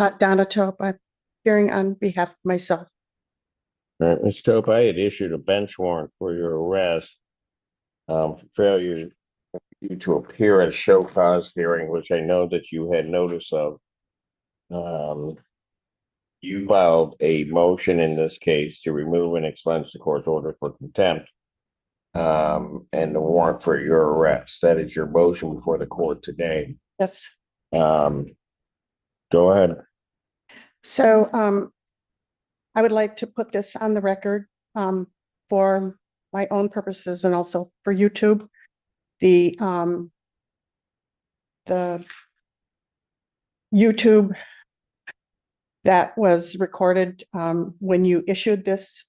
Donna Tope, I'm appearing on behalf of myself. Ms. Tope, I had issued a bench warrant for your arrest for failure you to appear at a show cause hearing, which I know that you had notice of. You filed a motion in this case to remove and expunge the court's order for contempt and the warrant for your arrest. That is your motion before the court today. Yes. Go ahead. So I would like to put this on the record for my own purposes and also for YouTube. The YouTube that was recorded when you issued this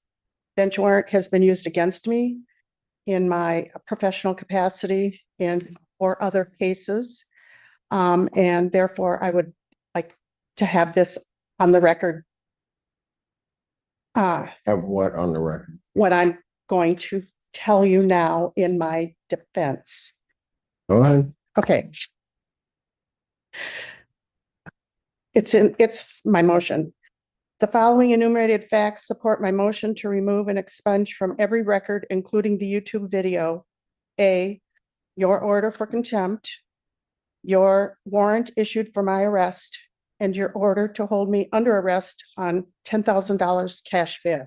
bench warrant has been used against me in my professional capacity and for other cases. And therefore, I would like to have this on the record. Have what on the record? What I'm going to tell you now in my defense. Go ahead. Okay. It's my motion. The following enumerated facts support my motion to remove and expunge from every record, including the YouTube video, A, your order for contempt, your warrant issued for my arrest, and your order to hold me under arrest on $10,000 cash bail.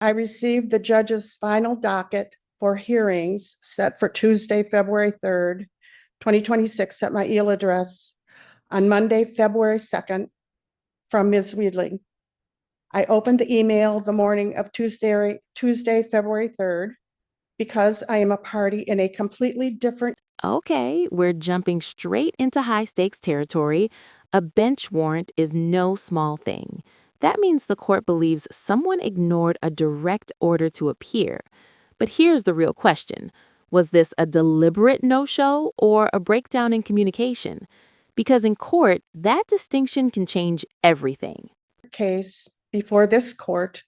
I received the judge's final docket for hearings set for Tuesday, February 3rd, 2026 at my email address on Monday, February 2nd from Ms. Weedling. I opened the email the morning of Tuesday, February 3rd, because I am a party in a completely different. Okay, we're jumping straight into high-stakes territory. A bench warrant is no small thing. That means the court believes someone ignored a direct order to appear. But here's the real question. Was this a deliberate no-show or a breakdown in communication? Because in court, that distinction can change everything. Case before this court,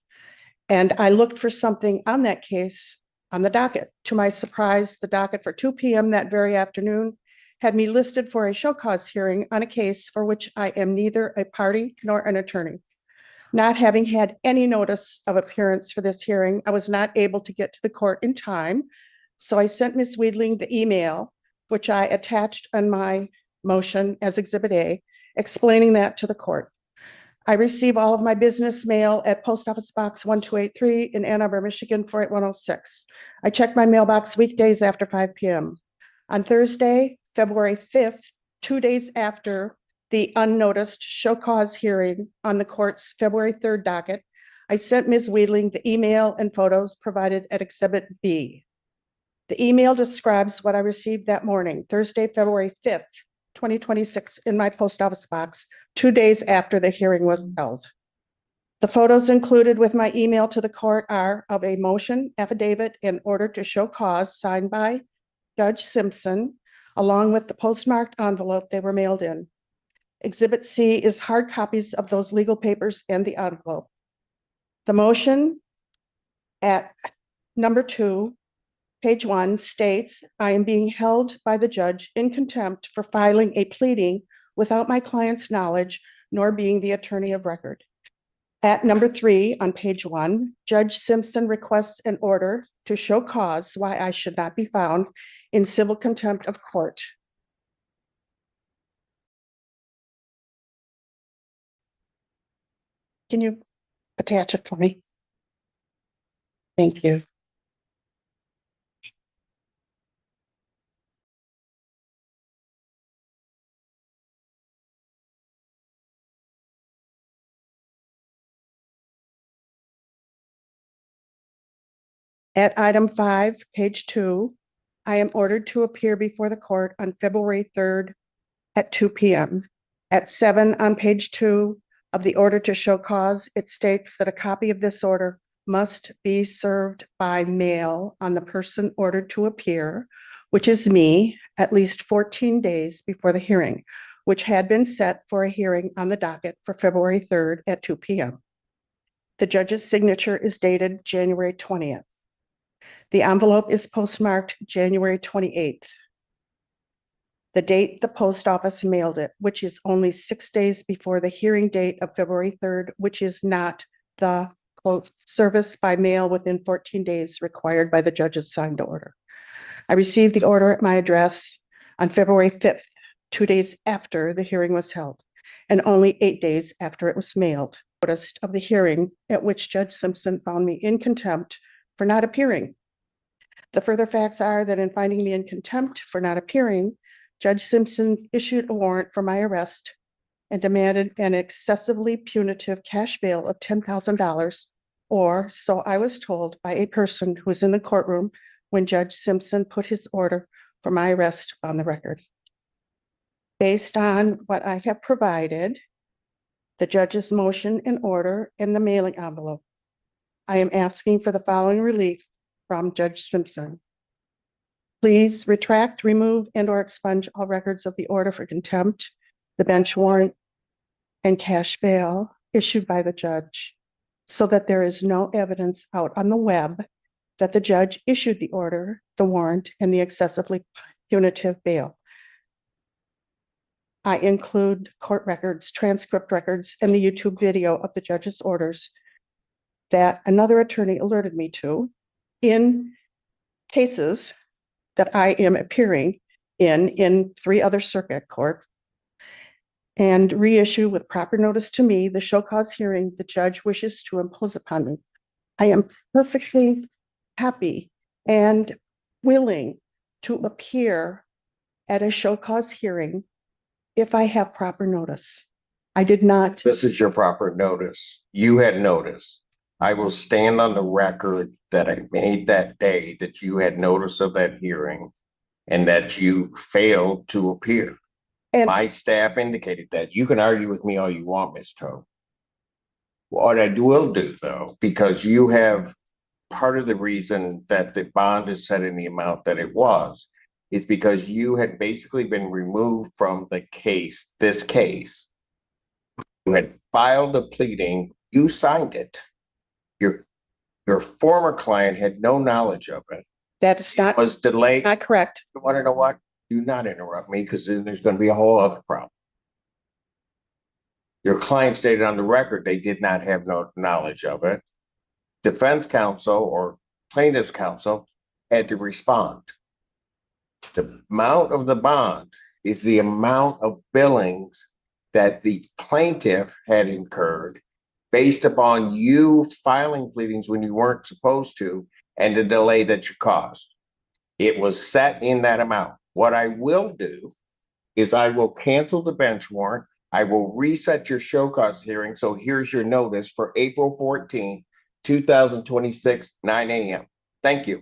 and I looked for something on that case on the docket. To my surprise, the docket for 2 p.m. that very afternoon had me listed for a show cause hearing on a case for which I am neither a party nor an attorney. Not having had any notice of appearance for this hearing, I was not able to get to the court in time. So I sent Ms. Weedling the email, which I attached on my motion as Exhibit A, explaining that to the court. I receive all of my business mail at Post Office Box 1283 in Ann Arbor, Michigan, 48106. I check my mailbox weekdays after 5 p.m. On Thursday, February 5th, 2 days after the unnoticed show cause hearing on the court's February 3rd docket, I sent Ms. Weedling the email and photos provided at Exhibit B. The email describes what I received that morning, Thursday, February 5th, 2026, in my post office box, 2 days after the hearing was held. The photos included with my email to the court are of a motion affidavit in order to show cause signed by Judge Simpson, along with the postmarked envelope they were mailed in. Exhibit C is hard copies of those legal papers and the envelope. The motion at number 2, page 1, states, I am being held by the judge in contempt for filing a pleading without my client's knowledge, nor being the attorney of record. At number 3 on page 1, Judge Simpson requests an order to show cause why I should not be found in civil contempt of court. Can you attach it for me? Thank you. At item 5, page 2, I am ordered to appear before the court on February 3rd at 2 p.m. At 7 on page 2 of the order to show cause, it states that a copy of this order must be served by mail on the person ordered to appear, which is me, at least 14 days before the hearing, which had been set for a hearing on the docket for February 3rd at 2 p.m. The judge's signature is dated January 20th. The envelope is postmarked January 28th. the date the post office mailed it, which is only 6 days before the hearing date of February 3rd, which is not the quote, service by mail within 14 days required by the judge's signed order. I received the order at my address on February 5th, 2 days after the hearing was held, and only 8 days after it was mailed. Notice of the hearing at which Judge Simpson found me in contempt for not appearing. The further facts are that in finding me in contempt for not appearing, Judge Simpson issued a warrant for my arrest and demanded an excessively punitive cash bail of $10,000, or so I was told by a person who was in the courtroom when Judge Simpson put his order for my arrest on the record. Based on what I have provided, the judge's motion and order in the mailing envelope, I am asking for the following relief from Judge Simpson. Please retract, remove, and/or expunge all records of the order for contempt, the bench warrant, and cash bail issued by the judge, so that there is no evidence out on the web that the judge issued the order, the warrant, and the excessively punitive bail. I include court records, transcript records, and the YouTube video of the judge's orders that another attorney alerted me to in cases that I am appearing in 3 other circuit courts, and reissue with proper notice to me the show cause hearing the judge wishes to impose upon me. I am perfectly happy and willing to appear at a show cause hearing if I have proper notice. I did not. This is your proper notice. You had notice. I will stand on the record that I made that day that you had notice of that hearing and that you failed to appear. And my staff indicated that. You can argue with me all you want, Ms. Toad. What I will do, though, because you have part of the reason that the bond is set in the amount that it was, is because you had basically been removed from the case, this case. You had filed a pleading, you signed it. Your former client had no knowledge of it. that is not, Was delayed. not correct. You want to know what? Do not interrupt me, because then there's going to be a whole other problem. Your client stated on the record they did not have no knowledge of it. Defense counsel or plaintiff's counsel had to respond. The amount of the bond is the amount of billings that the plaintiff had incurred based upon you filing pleadings when you weren't supposed to and the delay that you caused. It was set in that amount. What I will do is I will cancel the bench warrant. I will reset your show cause hearing. So here's your notice for April 14th, 2026, 9 a.m. Thank you.